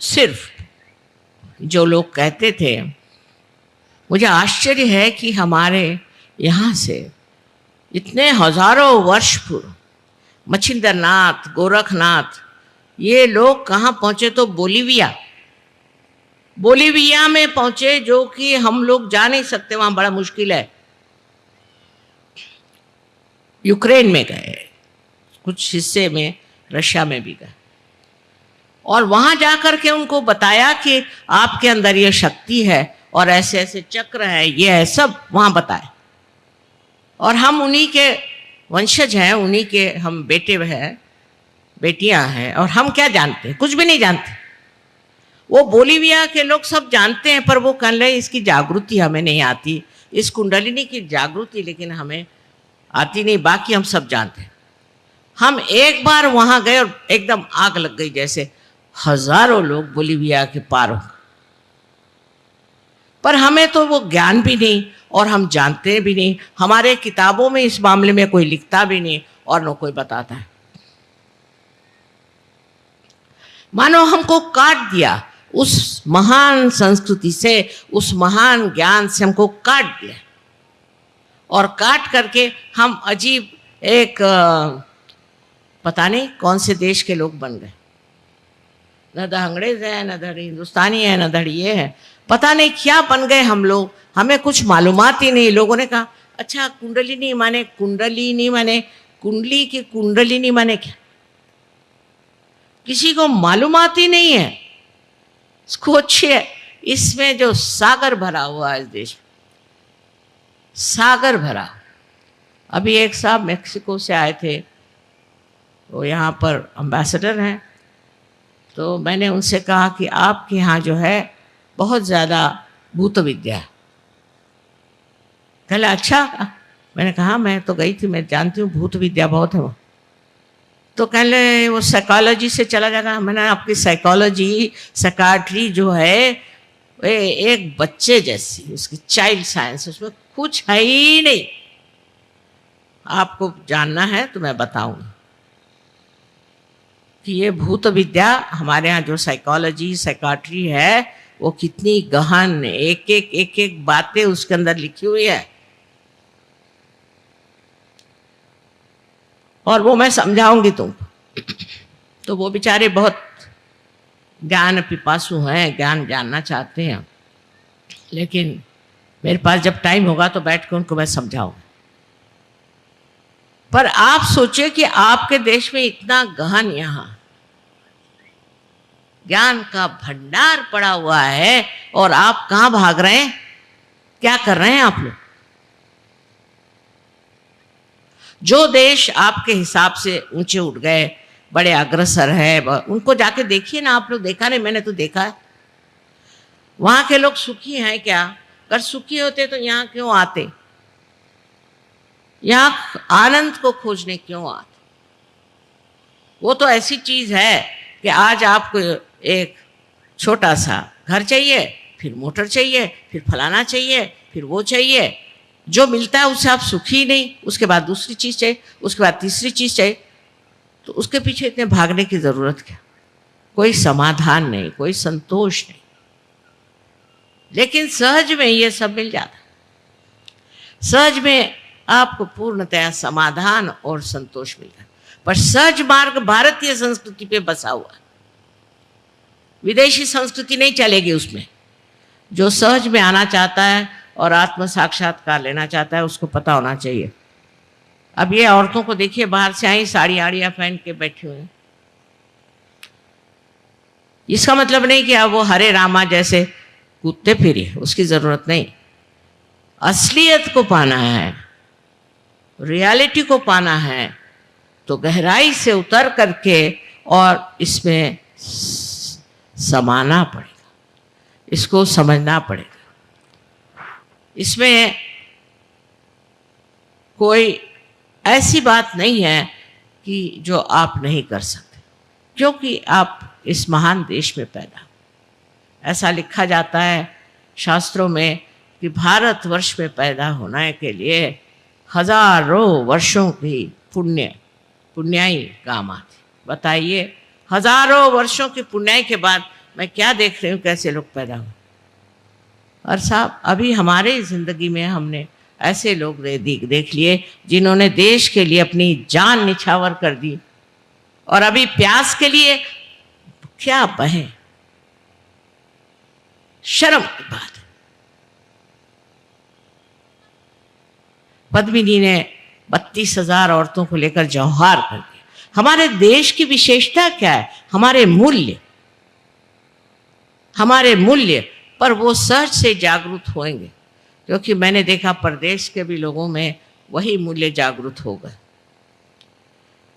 सिर्फ जो लोग कहते थे, मुझे आश्चर्य है कि हमारे यहाँ से इतने हजारों वर्ष पूर्व मच्छिंद्रनाथ, गोरखनाथ, ये लोग कहाँ पहुँचे? तो बोलीविया में पहुँचे, जो कि हम लोग जा नहीं सकते, वहाँ बड़ा मुश्किल है। यूक्रेन में गए, कुछ हिस्से में रशिया में भी गए, और वहाँ जाकर के उनको बताया कि आपके अंदर ये शक्ति है और ऐसे ऐसे चक्र है, ये है, सब वहाँ बताए। और हम उन्हीं के वंशज हैं, उन्हीं के हम बेटे हैं, बेटियां हैं, और हम क्या जानते हैं? कुछ भी नहीं जानते। वो बोलीविया के लोग सब जानते हैं, पर वो कह रहे इसकी जागृति हमें नहीं आती, इस कुंडलिनी की जागृति लेकिन हमें आती नहीं, बाकी हम सब जानते हैं। हम एक बार वहाँ गए और एकदम आग लग गई, जैसे हजारों लोग बोलीविया के पार हो, पर हमें तो वो ज्ञान भी नहीं और हम जानते भी नहीं। हमारे किताबों में इस मामले में कोई लिखता भी नहीं और न कोई बताता है। मानो हमको काट दिया, उस महान संस्कृति से, उस महान ज्ञान से हमको काट दिया, और काट करके हम अजीब एक पता नहीं कौन से देश के लोग बन गए। न तो अंग्रेज है, न धड़ हिंदुस्तानी है, न धड़ ये है, पता नहीं क्या बन गए हम लोग। हमें कुछ मालूमात ही नहीं। लोगों ने कहा अच्छा कुंडलिनी माने कुंडलिनी माने कुंडली की कुंडलिनी माने क्या, किसी को मालूमात ही नहीं है। सोचिए इसमें जो सागर भरा हुआ है इस देश में, सागर भरा। अभी एक साहब मेक्सिको से आए थे, वो यहाँ पर एम्बेसडर हैं, तो मैंने उनसे कहा कि आपके यहाँ जो है बहुत ज़्यादा भूत विद्या है। कहले अच्छा, मैंने कहा मैं तो गई थी, मैं जानती हूँ भूत विद्या बहुत है वो। तो कहले वो साइकोलॉजी से चला जाता। मैंने आपकी साइकोलॉजी साइकाट्री जो है वे एक बच्चे जैसी, उसकी चाइल्ड साइंस, उसमें कुछ है ही नहीं। आपको जानना है तो मैं बताऊंगी कि ये भूत विद्या हमारे यहाँ जो साइकोलॉजी साइकाट्री है वो कितनी गहन, एक एक बातें उसके अंदर लिखी हुई है, और वो मैं समझाऊंगी तुमको। तो वो बेचारे बहुत ज्ञान पिपासु हैं, ज्ञान जानना चाहते हैं, लेकिन मेरे पास जब टाइम होगा तो बैठ कर उनको मैं समझाऊंगा। पर आप सोचिए कि आपके देश में इतना गहन यहाँ ज्ञान का भंडार पड़ा हुआ है, और आप कहाँ भाग रहे हैं, क्या कर रहे हैं आप लोग। जो देश आपके हिसाब से ऊंचे उठ गए, बड़े अग्रसर है, उनको जाके देखिए ना आप लोग। देखा नहीं, मैंने तो देखा है। वहां के लोग सुखी हैं क्या? अगर सुखी होते तो यहाँ क्यों आते? यहाँ आनंद को खोजने क्यों आते? वो तो ऐसी चीज है कि आज आपको एक छोटा सा घर चाहिए, फिर मोटर चाहिए, फिर फलाना चाहिए, फिर वो चाहिए, जो मिलता है उससे आप सुखी नहीं। उसके बाद दूसरी चीज चाहिए, उसके बाद तीसरी चीज चाहिए, तो उसके पीछे इतने भागने की जरूरत क्या? कोई समाधान नहीं, कोई संतोष नहीं। लेकिन सहज में ये सब मिल जाता है। सहज में आपको पूर्णतया समाधान और संतोष मिलता है। पर सहज मार्ग भारतीय संस्कृति पे बसा हुआ है, विदेशी संस्कृति नहीं चलेगी उसमें। जो सहज में आना चाहता है और आत्म साक्षात्कार लेना चाहता है उसको पता होना चाहिए। अब ये औरतों को देखिए, बाहर से आई साड़ी आड़ियाँ पहन के बैठी हुई हैं। इसका मतलब नहीं कि अब वो हरे रामा जैसे कूदते फिरे, उसकी जरूरत नहीं। असलियत को पाना है, रियलिटी को पाना है, तो गहराई से उतर करके और इसमें समाना पड़ेगा, इसको समझना पड़ेगा। इसमें कोई ऐसी बात नहीं है कि जो आप नहीं कर सकते, क्योंकि आप इस महान देश में पैदा। ऐसा लिखा जाता है शास्त्रों में कि भारतवर्ष में पैदा होने के लिए हजारों वर्षों की पुण्याई काम आती। बताइए, हजारों वर्षों की पुण्याई के बाद मैं क्या देख रही हूँ, कैसे लोग पैदा हुए। और साहब अभी हमारे ज़िंदगी में हमने ऐसे लोग देख लिए जिन्होंने देश के लिए अपनी जान निछावर कर दी, और अभी प्यास के लिए क्या बहे। शर्म की बात है। पद्मिनी ने 32,000 औरतों को लेकर जौहार कर दिया। हमारे देश की विशेषता क्या है? हमारे मूल्य पर वो सहज से जागरूक होंगे, क्योंकि मैंने देखा प्रदेश के भी लोगों में वही मूल्य जागरूक हो गए,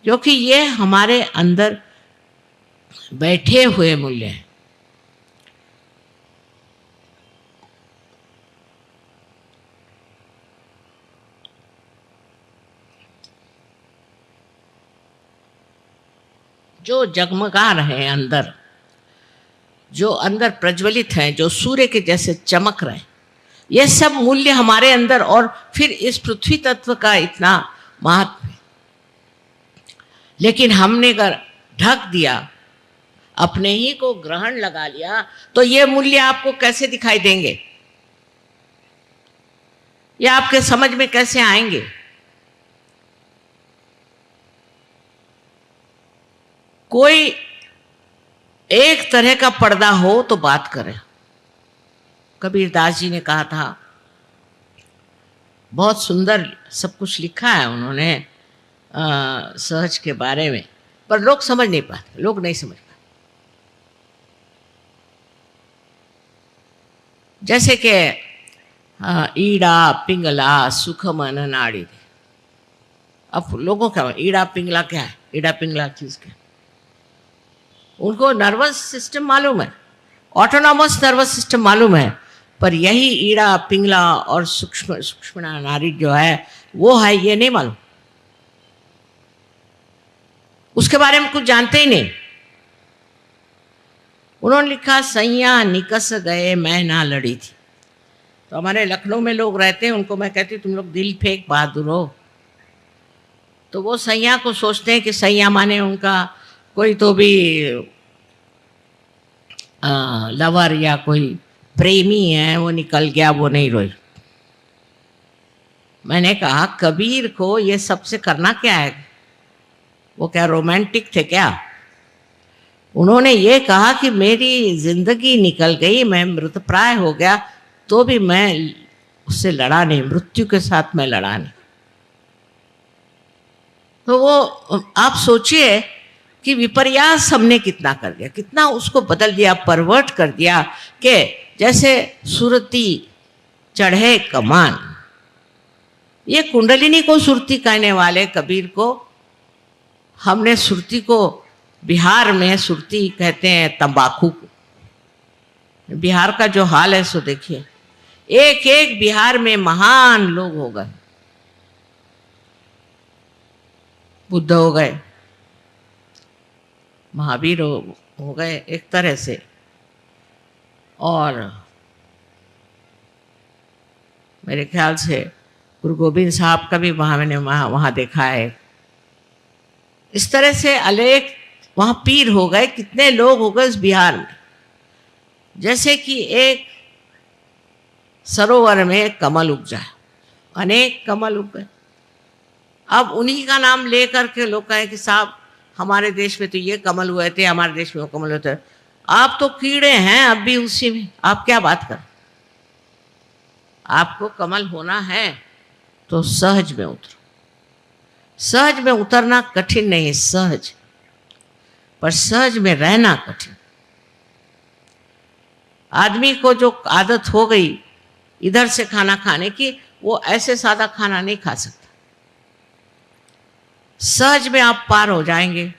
क्योंकि ये हमारे अंदर बैठे हुए मूल्य हैं। जो जगमगा रहे हैं अंदर, जो अंदर प्रज्वलित हैं, जो सूर्य के जैसे चमक रहे हैं, ये सब मूल्य हमारे अंदर, और फिर इस पृथ्वी तत्व का इतना महत्व है। लेकिन हमने अगर ढक दिया, अपने ही को ग्रहण लगा लिया, तो ये मूल्य आपको कैसे दिखाई देंगे, ये आपके समझ में कैसे आएंगे? कोई एक तरह का पर्दा हो तो बात करें। कबीर दास जी ने कहा था, बहुत सुंदर सब कुछ लिखा है उन्होंने सहज के बारे में, पर लोग समझ नहीं पाते, लोग नहीं समझ पाते। जैसे कि ईड़ा पिंगला सुखम अननाड़ी। अब लोगों क्या, ईड़ा पिंगला क्या है? ईड़ा पिंगला चीज क्या? उनको नर्वस सिस्टम मालूम है, ऑटोनॉमस नर्वस सिस्टम मालूम है, पर यही ईड़ा पिंगला और सूक्ष्म सूक्ष्म नाड़ी जो है वो है, ये नहीं मालूम। उसके बारे में कुछ जानते ही नहीं। उन्होंने लिखा, सैया निकस गए मैं ना लड़ी थी। तो हमारे लखनऊ में लोग रहते हैं, उनको मैं कहती तुम लोग दिल फेंक बहादुर हो। तो वो सैया को सोचते हैं कि सैया माने उनका कोई तो भी लवर या कोई प्रेमी है, वो निकल गया, वो नहीं रोई। मैंने कहा कबीर को ये सबसे करना क्या है? वो क्या रोमांटिक थे क्या? उन्होंने ये कहा कि मेरी जिंदगी निकल गई, मैं मृतप्राय हो गया, तो भी मैं उससे लड़ा नहीं, मृत्यु के साथ मैं लड़ा नहीं। तो वो आप सोचिए कि विपर्यास हमने कितना कर दिया, कितना उसको बदल दिया, परवर्ट कर दिया, कि जैसे सुरती चढ़े कमान। ये कुंडलिनी को सुरती कहने वाले कबीर को, हमने सुरती को, बिहार में सुरती कहते हैं तंबाकू को। बिहार का जो हाल है सो देखिए, एक एक बिहार में महान लोग हो गए, बुद्ध हो गए, महावीर हो गए एक तरह से, और मेरे ख्याल से गुरु गोविंद साहब का भी मैंने वहाँ देखा है। इस तरह से अनेक वहाँ पीर हो गए, कितने लोग हो गए इस बिहार में। जैसे कि एक सरोवर में कमल उग जाए, अनेक कमल उग गए। अब उन्हीं का नाम लेकर के लोग कहें कि साहब हमारे देश में तो ये कमल हुए थे, हमारे देश में वो कमल हुए थे। आप तो कीड़े हैं अब भी उसी में, आप क्या बात कर? आपको कमल होना है तो सहज में उतरो। सहज में उतरना कठिन नहीं है, सहज, पर सहज में रहना कठिन। आदमी को जो आदत हो गई इधर से खाना खाने की, वो ऐसे सादा खाना नहीं खा सकता। सहज में आप पार हो जाएंगे,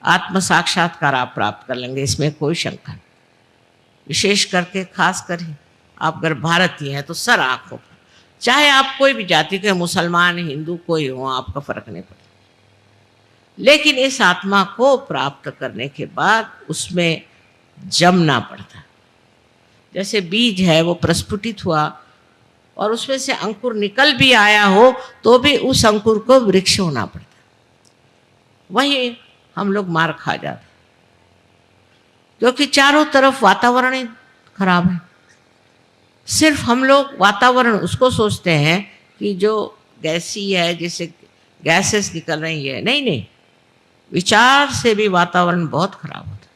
आत्म साक्षात्कार आप प्राप्त कर लेंगे, इसमें कोई शंका नहीं। विशेष करके खास कर आप अगर भारतीय हैं तो सर आंखों पर, चाहे आप कोई भी जाति के, मुसलमान हिंदू कोई हो, आपका फर्क नहीं पड़ता। लेकिन इस आत्मा को प्राप्त करने के बाद उसमें जमना पड़ता है। जैसे बीज है वो प्रस्फुटित हुआ और उसमें से अंकुर निकल भी आया हो तो भी उस अंकुर को वृक्ष होना पड़ता है। वही हम लोग मार खा जाते क्योंकि चारों तरफ वातावरण ही खराब है। सिर्फ हम लोग वातावरण उसको सोचते हैं कि जो गैसी है, जैसे गैसेस निकल रही है, नहीं नहीं, विचार से भी वातावरण बहुत खराब होता है।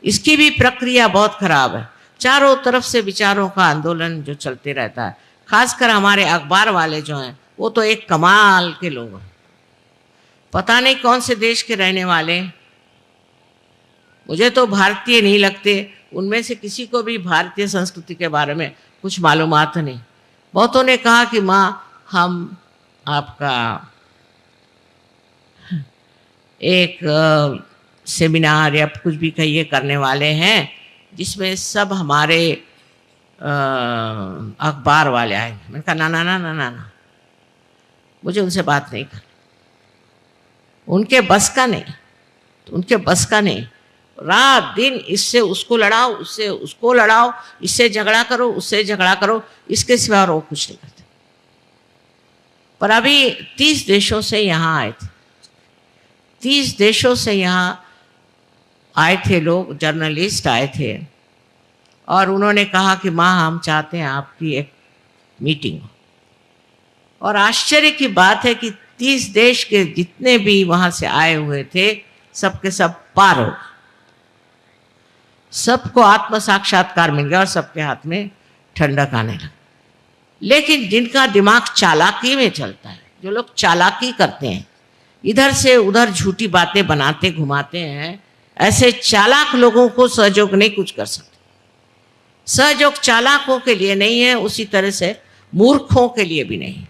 इसकी भी प्रक्रिया बहुत खराब है। चारों तरफ से विचारों का आंदोलन जो चलते रहता है। खासकर हमारे अखबार वाले जो हैं वो तो एक कमाल के लोग हैं, पता नहीं कौन से देश के रहने वाले। मुझे तो भारतीय नहीं लगते, उनमें से किसी को भी भारतीय संस्कृति के बारे में कुछ मालूमात नहीं। बहुतों ने कहा कि माँ हम आपका एक सेमिनार या कुछ भी कहिए करने वाले हैं जिसमें सब हमारे अखबार वाले आए। मैंने कहा ना ना ना ना ना ना, मुझे उनसे बात नहीं करनी, उनके बस का नहीं, तो उनके बस का नहीं। रात दिन इससे उसको लड़ाओ, उससे उसको लड़ाओ, इससे झगड़ा करो, उससे झगड़ा करो, इसके सिवा और वो कुछ नहीं करते। पर अभी 30 देशों से यहाँ आए थे, 30 देशों से यहाँ आए थे लोग, जर्नलिस्ट आए थे, और उन्होंने कहा कि माँ हम चाहते हैं आपकी एक मीटिंग। और आश्चर्य की बात है कि 30 देश के जितने भी वहाँ से आए हुए थे सबके सब पार हो, सबको आत्म साक्षात्कार मिल गया और सबके हाथ में ठंडक आने लगा। लेकिन जिनका दिमाग चालाकी में चलता है, जो लोग चालाकी करते हैं, इधर से उधर झूठी बातें बनाते घुमाते हैं, ऐसे चालाक लोगों को सहयोग नहीं कुछ कर सकते। सहयोग चालाकों के लिए नहीं है, उसी तरह से मूर्खों के लिए भी नहीं।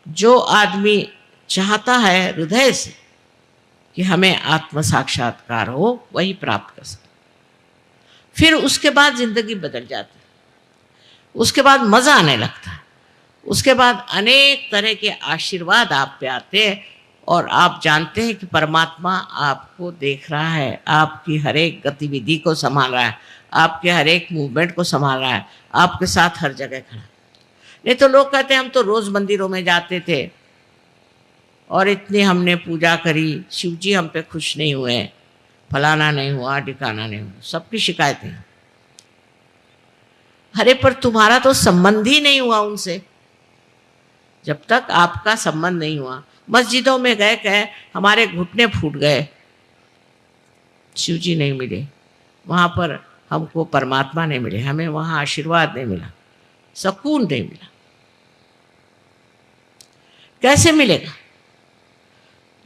जो आदमी चाहता है हृदय से कि हमें आत्म साक्षात्कार हो, वही प्राप्त कर सकता। फिर उसके बाद जिंदगी बदल जाती है, उसके बाद मजा आने लगता है, उसके बाद अनेक तरह के आशीर्वाद आप पे आते हैं और आप जानते हैं कि परमात्मा आपको देख रहा है, आपकी हर एक गतिविधि को संभाल रहा है, आपके हर एक मूवमेंट को संभाल रहा है, आपके साथ हर जगह खड़ा है। नहीं तो लोग कहते हैं हम तो रोज मंदिरों में जाते थे और इतनी हमने पूजा करी, शिव जी हम पे खुश नहीं हुए, फलाना नहीं हुआ, ठिकाना नहीं हुआ, सबकी शिकायतें। अरे पर तुम्हारा तो संबंध ही नहीं हुआ उनसे। जब तक आपका संबंध नहीं हुआ, मस्जिदों में गए कहे हमारे घुटने फूट गए, शिव जी नहीं मिले, वहाँ पर हमको परमात्मा नहीं मिले, हमें वहाँ आशीर्वाद नहीं मिला, सुकून नहीं मिला। कैसे मिलेगा?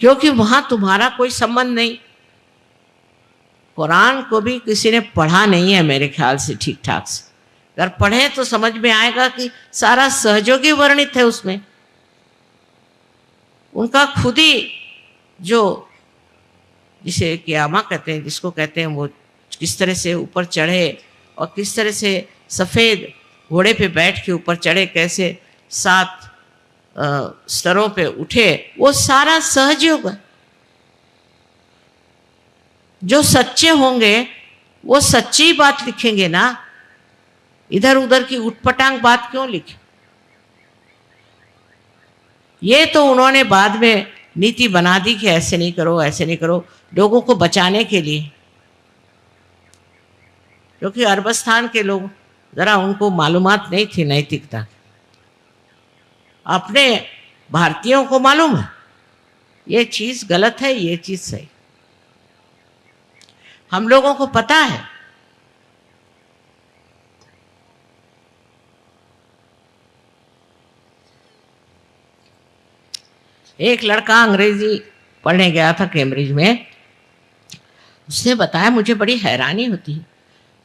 क्योंकि वहां तुम्हारा कोई संबंध नहीं। कुरान को भी किसी ने पढ़ा नहीं है मेरे ख्याल से ठीक ठाक से। अगर पढ़े तो समझ में आएगा कि सारा सहयोगी वर्णित है उसमें। उनका खुद ही जो जिसे क़यामा कहते हैं, जिसको कहते हैं, वो किस तरह से ऊपर चढ़े और किस तरह से सफ़ेद घोड़े पे बैठ के ऊपर चढ़े, कैसे 7 स्तरों पे उठे, वो सारा सहयोग है। जो सच्चे होंगे वो सच्ची बात लिखेंगे ना, इधर उधर की उटपटांग बात क्यों लिखे? ये तो उन्होंने बाद में नीति बना दी कि ऐसे नहीं करो, ऐसे नहीं करो, लोगों को बचाने के लिए। क्योंकि अरबस्तान के लोग जरा उनको मालूमात नहीं थी नैतिकता। अपने भारतीयों को मालूम है ये चीज गलत है, ये चीज सही। हम लोगों को पता है। एक लड़का अंग्रेजी पढ़ने गया था कैम्ब्रिज में, उसने बताया, मुझे बड़ी हैरानी होती है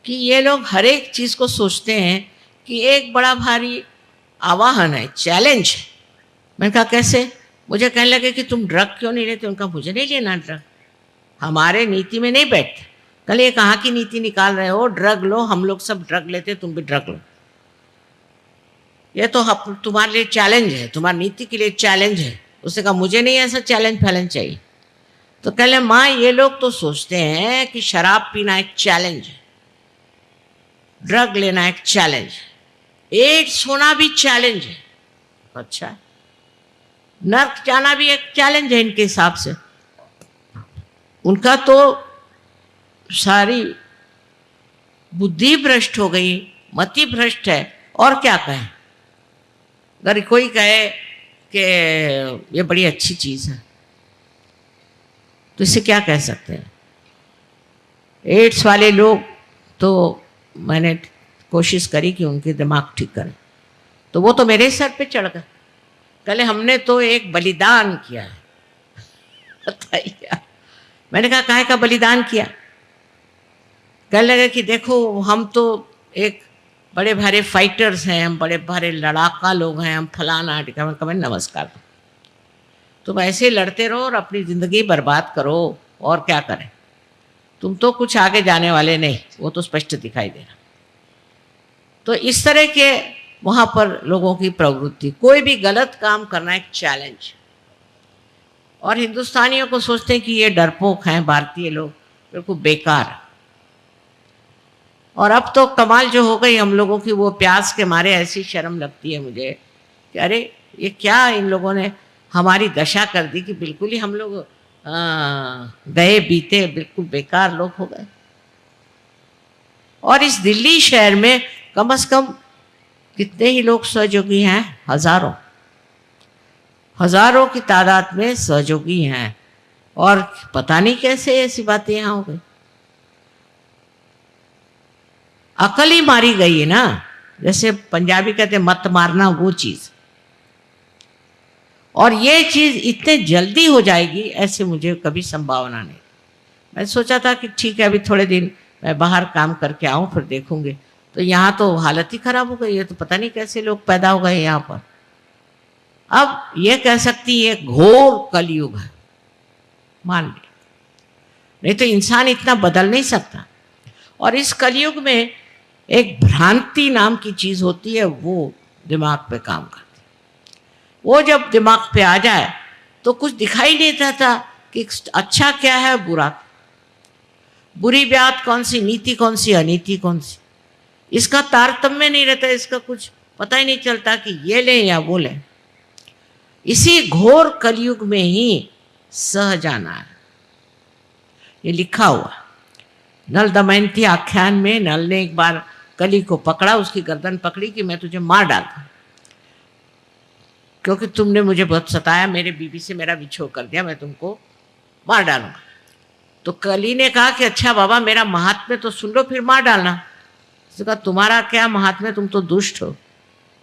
कि ये लोग हर एक चीज को सोचते हैं कि एक बड़ा भारी आवाहन है, चैलेंज है। मैंने कहा कैसे? मुझे कहने लगे कि तुम ड्रग क्यों नहीं लेते? उनका मुझे नहीं लेना ड्रग, हमारे नीति में नहीं बैठते। कल ये कहाँ की नीति निकाल रहे हो? ड्रग लो, हम लोग सब ड्रग लेते, तुम भी ड्रग लो। ये तो तुम्हारे लिए चैलेंज है, तुम्हारी नीति के लिए चैलेंज है। उसने कहा मुझे नहीं ऐसा चैलेंज फैलेंज चाहिए। तो कह ले माँ, ये लोग तो सोचते हैं कि शराब पीना एक चैलेंज है, ड्रग लेना एक चैलेंज है, एड्स होना भी चैलेंज है। अच्छा, नर्क जाना भी एक चैलेंज है इनके हिसाब से। उनका तो सारी बुद्धि भ्रष्ट हो गई, मति भ्रष्ट है। और क्या कहें? अगर कोई कहे कि ये बड़ी अच्छी चीज है तो इसे क्या कह सकते हैं? एड्स वाले लोग तो मैंने कोशिश करी कि उनके दिमाग ठीक करें, तो वो तो मेरे सर पे चढ़ गए। कल हमने तो एक बलिदान किया है। बताइए। मैंने कहा काहे का बलिदान किया? कहने लगे कि देखो हम तो एक बड़े भारे फाइटर्स हैं, हम बड़े भारे लड़ाका लोग हैं, हम फलाना टिका। कमें नमस्कार, तुम ऐसे लड़ते रहो और अपनी ज़िंदगी बर्बाद करो, और क्या करें? तुम तो कुछ आगे जाने वाले नहीं, वो तो स्पष्ट दिखाई दे रहा। तो इस तरह के वहाँ पर लोगों की प्रवृत्ति, कोई भी गलत काम करना एक चैलेंज। और हिंदुस्तानियों को सोचते हैं कि ये डरपोक हैं भारतीय लोग, बिल्कुल बेकार। और अब तो कमाल जो हो गई हम लोगों की, वो प्यास के मारे ऐसी शर्म लगती है मुझे कि अरे ये क्या इन लोगों ने हमारी दशा कर दी कि बिल्कुल ही हम लोग गए बीते बिल्कुल बेकार लोग हो गए। और इस दिल्ली शहर में कम से कम कितने ही लोग सहयोगी हैं, हजारों हजारों की तादाद में सहयोगी हैं, और पता नहीं कैसे ऐसी बातें यहाँ हो गई। अकल ही मारी गई है ना, जैसे पंजाबी कहते मत मारना, वो चीज। और ये चीज इतने जल्दी हो जाएगी ऐसे मुझे कभी संभावना नहीं। मैं सोचा था कि ठीक है अभी थोड़े दिन मैं बाहर काम करके आऊं फिर देखूंगे, तो यहाँ तो हालत ही खराब हो गई है। तो पता नहीं कैसे लोग पैदा हो गए यहाँ पर। अब ये कह सकती है घोर कलयुग है, मान ले, नहीं तो इंसान इतना बदल नहीं सकता। और इस कलयुग में एक भ्रांति नाम की चीज होती है, वो दिमाग पे काम करती है। वो जब दिमाग पे आ जाए तो कुछ दिखाई नहीं देता कि अच्छा क्या है बुरा, बुरी बात कौन सी, नीति कौन सी, अनीति कौन सी, इसका तारतम्य नहीं रहता, इसका कुछ पता ही नहीं चलता कि ये ले या वो ले। इसी घोर कलयुग में ही सह जाना है, ये लिखा हुआ। नल दमयंती आख्यान में नल ने एक बार कली को पकड़ा, उसकी गर्दन पकड़ी कि मैं तुझे मार डालता क्योंकि तुमने मुझे बहुत सताया, मेरे बीवी से मेरा विछोह कर दिया, मैं तुमको मार डालूंगा। तो कली ने कहा कि अच्छा बाबा मेरा महात्म्य तो सुन लो फिर मार डालना। उसने कहा तुम्हारा क्या महात्म्य, तुम तो दुष्ट हो।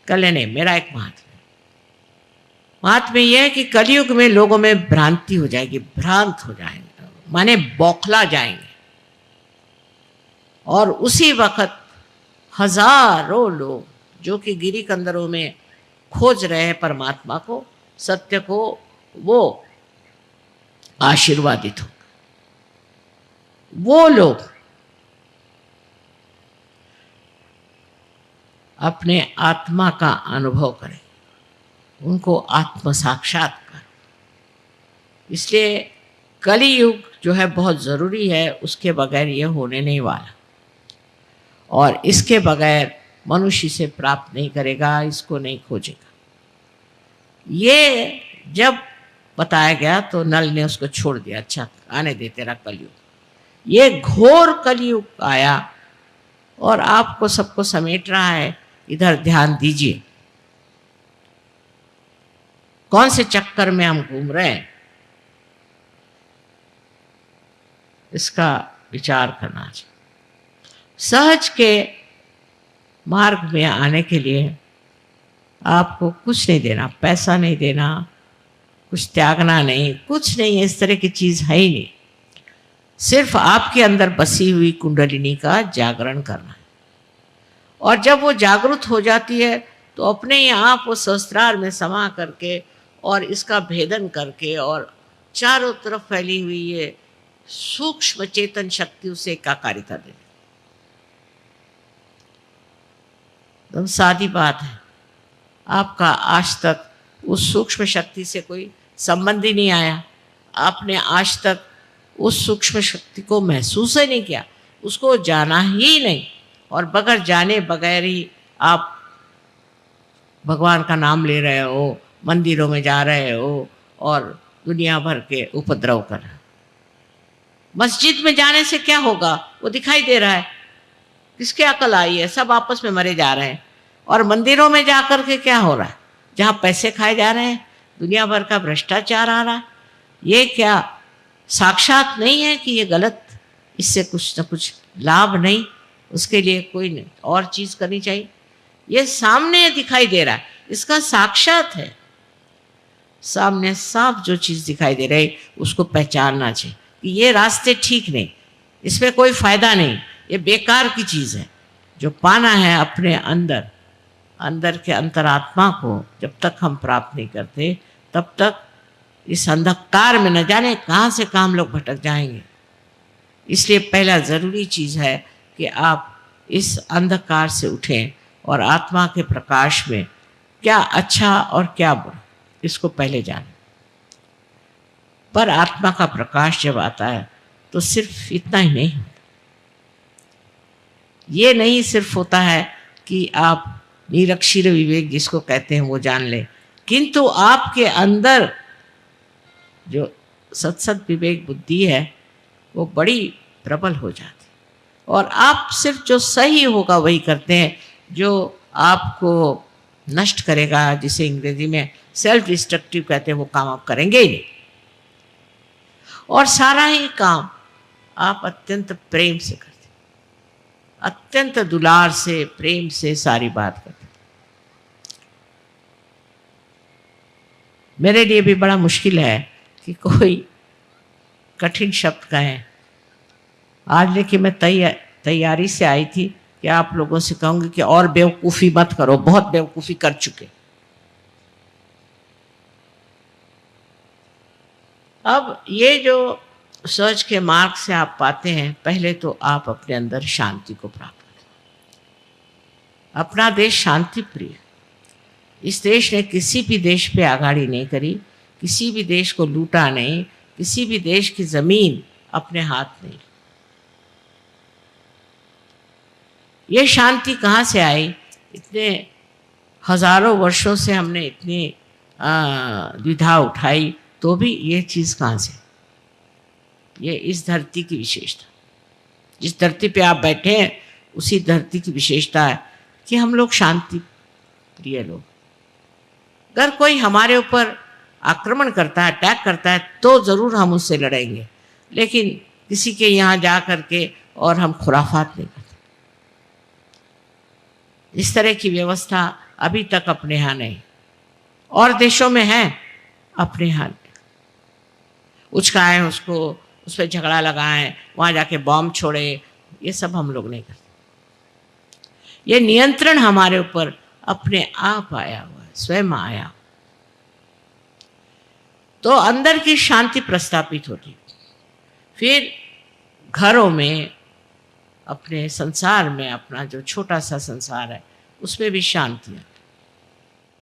कले नहीं, मेरा एक महात्म्य यह है कि कलयुग में लोगों में भ्रांति हो जाएगी, भ्रांत हो जाएंगे, माने बौखला जाएंगे। और उसी वक्त हजारों लोग जो कि गिरी कंदरों में खोज रहे हैं परमात्मा को, सत्य को, वो आशीर्वादित हो। वो लोग अपने आत्मा का अनुभव करें, उनको आत्म साक्षात्कार। इसलिए कलियुग जो है बहुत ज़रूरी है, उसके बगैर ये होने नहीं वाला। और इसके बगैर मनुष्य से प्राप्त नहीं करेगा, इसको नहीं खोजेगा। ये जब बताया गया तो नल ने उसको छोड़ दिया, अच्छा आने दे तेरा कलयुग। ये घोर कलयुग आया और आपको सबको समेट रहा है। इधर ध्यान दीजिए, कौन से चक्कर में हम घूम रहे हैं, इसका विचार करना चाहिए। सहज के मार्ग में आने के लिए आपको कुछ नहीं देना, पैसा नहीं देना, कुछ त्यागना नहीं, कुछ नहीं, इस तरह की चीज है ही नहीं। सिर्फ आपके अंदर बसी हुई कुंडलिनी का जागरण करना है। और जब वो जागृत हो जाती है तो अपने ही आप वो सहस्त्रार में समा करके और इसका भेदन करके और चारों तरफ फैली हुई ये सूक्ष्म चेतन शक्ति उसे एकाकारिता दे। एकदम सादी बात है, आपका आज तक उस सूक्ष्म शक्ति से कोई संबंध ही नहीं आया, आपने आज तक उस सूक्ष्म शक्ति को महसूस ही नहीं किया, उसको जाना ही नहीं, और बगैर जाने बगैर ही आप भगवान का नाम ले रहे हो, मंदिरों में जा रहे हो और दुनिया भर के उपद्रव कर रहे हो। मस्जिद में जाने से क्या होगा, वो दिखाई दे रहा है, किसके अकल आई है, सब आपस में मरे जा रहे हैं। और मंदिरों में जा कर के क्या हो रहा है, जहाँ पैसे खाए जा रहे हैं, दुनिया भर का भ्रष्टाचार आ रहा है। ये क्या साक्षात नहीं है कि ये गलत, इससे कुछ न कुछ लाभ नहीं, उसके लिए कोई नहीं और चीज़ करनी चाहिए। ये सामने दिखाई दे रहा है, इसका साक्षात है, सामने साफ जो चीज़ दिखाई दे रही उसको पहचानना चाहिए कि ये रास्ते ठीक नहीं, इसमें कोई फायदा नहीं, ये बेकार की चीज़ है। जो पाना है अपने अंदर, अंदर के अंतरात्मा को जब तक हम प्राप्त नहीं करते तब तक इस अंधकार में न जाने कहाँ से कहाँ हम लोग भटक जाएंगे। इसलिए पहला ज़रूरी चीज़ है कि आप इस अंधकार से उठें और आत्मा के प्रकाश में क्या अच्छा और क्या बुरा, इसको पहले जानें। पर आत्मा का प्रकाश जब आता है तो सिर्फ इतना ही नहीं, ये नहीं सिर्फ होता है कि आप निरक्षीर विवेक जिसको कहते हैं वो जान ले, किंतु आपके अंदर जो सत्सत विवेक बुद्धि है वो बड़ी प्रबल हो जाती, और आप सिर्फ जो सही होगा वही करते हैं, जो आपको नष्ट करेगा, जिसे अंग्रेजी में सेल्फ डिस्ट्रक्टिव कहते हैं, वो काम आप करेंगे ही नहीं। और सारा ही काम आप अत्यंत प्रेम से करते, अत्यंत दुलार से, प्रेम से सारी बात करते। मेरे लिए भी बड़ा मुश्किल है कि कोई कठिन शब्द कहें। आज लेकिन मैं तैयारी से आई थी कि आप लोगों से कहूँगी कि और बेवकूफ़ी मत करो, बहुत बेवकूफ़ी कर चुके। अब ये जो सर्च के मार्ग से आप पाते हैं, पहले तो आप अपने अंदर शांति को प्राप्त करें। अपना देश शांति प्रिय, इस देश ने किसी भी देश पे आगाड़ी नहीं करी, किसी भी देश को लूटा नहीं, किसी भी देश की ज़मीन अपने हाथ नहीं। ये शांति कहाँ से आई? इतने हजारों वर्षों से हमने इतनी द्विधा उठाई, तो भी ये चीज़ कहाँ से? ये इस धरती की विशेषता, जिस धरती पे आप बैठे हैं उसी धरती की विशेषता है कि हम लोग शांति प्रिय लोग। अगर कोई हमारे ऊपर आक्रमण करता है, अटैक करता है, तो ज़रूर हम उससे लड़ेंगे, लेकिन किसी के यहाँ जा कर के और हम खुराफात नहीं करते। इस तरह की व्यवस्था अभी तक अपने यहाँ नहीं, और देशों में है, अपने यहाँ नहीं। उचकाएं उसको, उस पर झगड़ा लगाएं, वहाँ जाके बॉम्ब छोड़े, ये सब हम लोग नहीं करते। ये नियंत्रण हमारे ऊपर अपने आप आया हुआ है, स्वयं आया। तो अंदर की शांति प्रस्थापित होती, फिर घरों में, अपने संसार में, अपना जो छोटा सा संसार है उसमें भी शांति है।